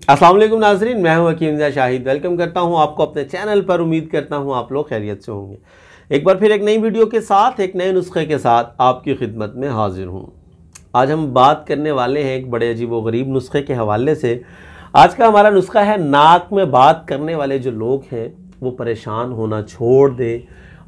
अस्सलाम वालेकुम नाज़रीन, मैं हूं हकीम जा शाहिद। वेलकम करता हूं आपको अपने चैनल पर। उम्मीद करता हूं आप लोग खैरियत से होंगे। एक बार फिर एक नई वीडियो के साथ, एक नए नुस्खे के साथ आपकी खिदमत में हाजिर हूं। आज हम बात करने वाले हैं एक बड़े अजीब व गरीब नुस्खे के हवाले से। आज का हमारा नुस्खा है, नाक में बात करने वाले जो लोग हैं वो परेशान होना छोड़ दें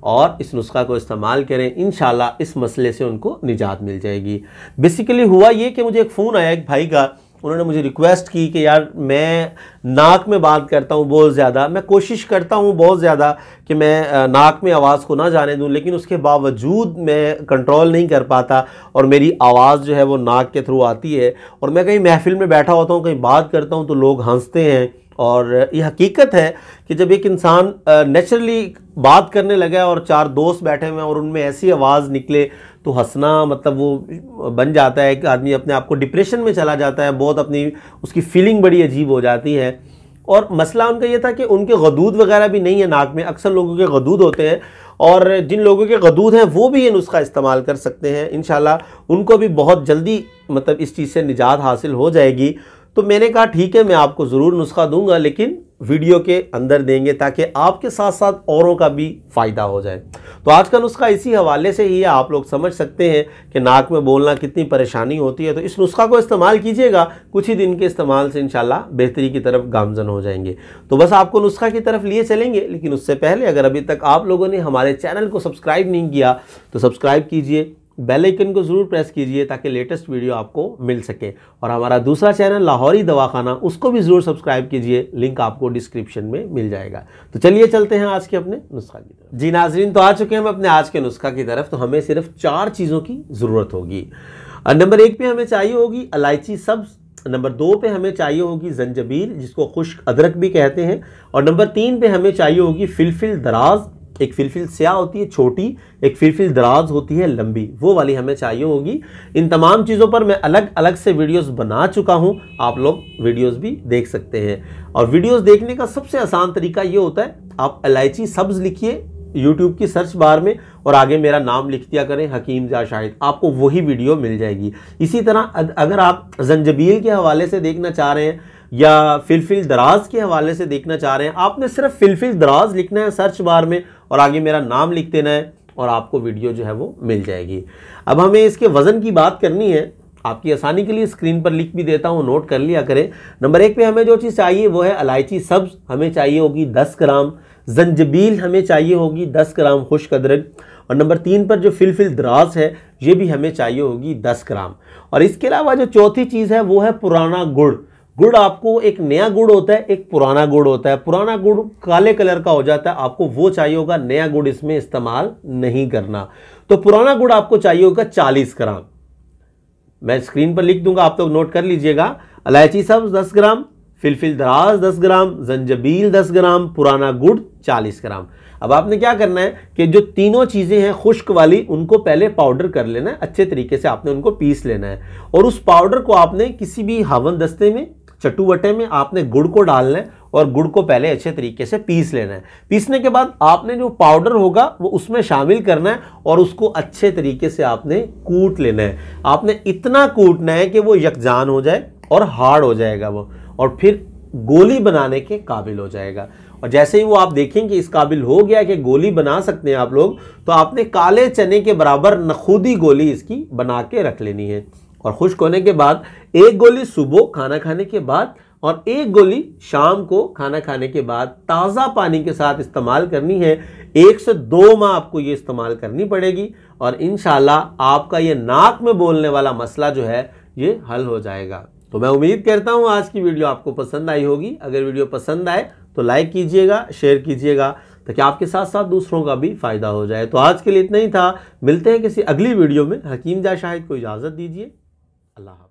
और इस नुस्खा को इस्तेमाल करें। इंशाल्लाह इस मसले से उनको निजात मिल जाएगी। बेसिकली हुआ ये कि मुझे एक फ़ोन आया एक भाई का। उन्होंने मुझे रिक्वेस्ट की कि यार मैं नाक में बात करता हूँ बहुत ज़्यादा, मैं कोशिश करता हूँ बहुत ज़्यादा कि मैं नाक में आवाज़ को ना जाने दूँ, लेकिन उसके बावजूद मैं कंट्रोल नहीं कर पाता और मेरी आवाज़ जो है वो नाक के थ्रू आती है। और मैं कहीं महफिल में बैठा होता हूँ, कहीं बात करता हूँ तो लोग हंसते हैं। और ये हकीकत है कि जब एक इंसान नेचुरली बात करने लगा और चार दोस्त बैठे हुए हैं और उनमें ऐसी आवाज़ निकले तो हंसना मतलब वो बन जाता है कि आदमी अपने आप को डिप्रेशन में चला जाता है, बहुत अपनी उसकी फीलिंग बड़ी अजीब हो जाती है। और मसला उनका ये था कि उनके गदूद वगैरह भी नहीं है नाक में। अक्सर लोगों के गदूद होते हैं और जिन लोगों के गदूद हैं वो भी ये नुस्खा इस्तेमाल कर सकते हैं। इंशाल्लाह उनको भी बहुत जल्दी मतलब इस चीज़ से निजात हासिल हो जाएगी। तो मैंने कहा ठीक है, मैं आपको ज़रूर नुस्खा दूंगा, लेकिन वीडियो के अंदर देंगे ताकि आपके साथ साथ औरों का भी फ़ायदा हो जाए। तो आज का नुस्खा इसी हवाले से ही है। आप लोग समझ सकते हैं कि नाक में बोलना कितनी परेशानी होती है। तो इस नुस्खा को इस्तेमाल कीजिएगा, कुछ ही दिन के इस्तेमाल से इंशाल्लाह बेहतरी की तरफ गामजन हो जाएंगे। तो बस आपको नुस्खा की तरफ लिए चलेंगे, लेकिन उससे पहले अगर अभी तक आप लोगों ने हमारे चैनल को सब्सक्राइब नहीं किया तो सब्सक्राइब कीजिए, बेल आइकन को ज़रूर प्रेस कीजिए ताकि लेटेस्ट वीडियो आपको मिल सके। और हमारा दूसरा चैनल लाहौरी दवाखाना, उसको भी ज़रूर सब्सक्राइब कीजिए, लिंक आपको डिस्क्रिप्शन में मिल जाएगा। तो चलिए चलते हैं आज के अपने नुस्खा की तरफ। जी नाजरीन, तो आ चुके हैं हम अपने आज के नुस्खा की तरफ। तो हमें सिर्फ 4 चीज़ों की ज़रूरत होगी। नंबर 1 पे हमें चाहिए होगी इलायची सब्ज़। नंबर 2 पे हमें चाहिए होगी जंजबील, जिसको खुश्क अदरक भी कहते हैं। और नंबर 3 पे हमें चाहिए होगी फिलफिल दराज। एक फिलफिल स्याह होती है छोटी, एक फिलफिल दराज होती है लंबी, वो वाली हमें चाहिए होगी। इन तमाम चीज़ों पर मैं अलग अलग से वीडियोस बना चुका हूं, आप लोग वीडियोस भी देख सकते हैं। और वीडियोस देखने का सबसे आसान तरीका ये होता है, आप इलायची सब्ज़ लिखिए यूट्यूब की सर्च बार में और आगे मेरा नाम लिख दिया करें हकीम जा शाहिद, आपको वही वीडियो मिल जाएगी। इसी तरह अगर आप जंजबील के हवाले से देखना चाह रहे हैं या फिलफिल दराज के हवाले से देखना चाह रहे हैं, आपने सिर्फ फिलफिल दराज लिखना है सर्च बार में और आगे मेरा नाम लिख देना है और आपको वीडियो जो है वो मिल जाएगी। अब हमें इसके वज़न की बात करनी है। आपकी आसानी के लिए स्क्रीन पर लिख भी देता हूँ, नोट कर लिया करें। नंबर 1 पे हमें जो चीज़ चाहिए वो है इलायची सब्ज़, हमें चाहिए होगी 10 ग्राम। जंजबील हमें चाहिए होगी 10 ग्राम खुश्क अदरक। और नंबर 3 पर जो फिलफिल दराज है ये भी हमें चाहिए होगी 10 ग्राम। और इसके अलावा जो चौथी चीज़ है वो है पुराना गुड़। गुड़ आपको, एक नया गुड़ होता है, एक पुराना गुड़ होता है। पुराना गुड़ काले कलर का हो जाता है, आपको वो चाहिए होगा, नया गुड़ इसमें इस्तेमाल नहीं करना। तो पुराना गुड़ आपको चाहिए होगा 40 ग्राम। मैं स्क्रीन पर लिख दूंगा, आप लोग नोट कर लीजिएगा। इलायची सब्ज़ 10 ग्राम, फिलफिल दराज 10 ग्राम, जंजबील 10 ग्राम, पुराना गुड़ 40 ग्राम। अब आपने क्या करना है कि जो तीनों चीज़ें हैं खुश्क वाली, उनको पहले पाउडर कर लेना है, अच्छे तरीके से आपने उनको पीस लेना है। और उस पाउडर को आपने किसी भी हवन दस्ते में, चटुवटे में आपने गुड़ को डालना है और गुड़ को पहले अच्छे तरीके से पीस लेना है। पीसने के बाद आपने जो पाउडर होगा वो उसमें शामिल करना है और उसको अच्छे तरीके से आपने कूट लेना है। आपने इतना कूटना है कि वो यकजान हो जाए और हार्ड हो जाएगा वो, और फिर गोली बनाने के काबिल हो जाएगा। और जैसे ही वो आप देखेंगे इस काबिल हो गया कि गोली बना सकते हैं आप लोग, तो आपने काले चने के बराबर नखूदी गोली इसकी बना के रख लेनी है। और खुश्क होने के बाद एक गोली सुबह खाना खाने के बाद और एक गोली शाम को खाना खाने के बाद ताज़ा पानी के साथ इस्तेमाल करनी है। 1 से 2 माह आपको ये इस्तेमाल करनी पड़ेगी और इंशाल्लाह आपका ये नाक में बोलने वाला मसला जो है ये हल हो जाएगा। तो मैं उम्मीद करता हूँ आज की वीडियो आपको पसंद आई होगी। अगर वीडियो पसंद आए तो लाइक कीजिएगा, शेयर कीजिएगा ताकि आपके साथ साथ दूसरों का भी फ़ायदा हो जाए। तो आज के लिए इतना ही था, मिलते हैं किसी अगली वीडियो में। हकीम जा शाहिद को इजाज़त दीजिए। अल्लाह।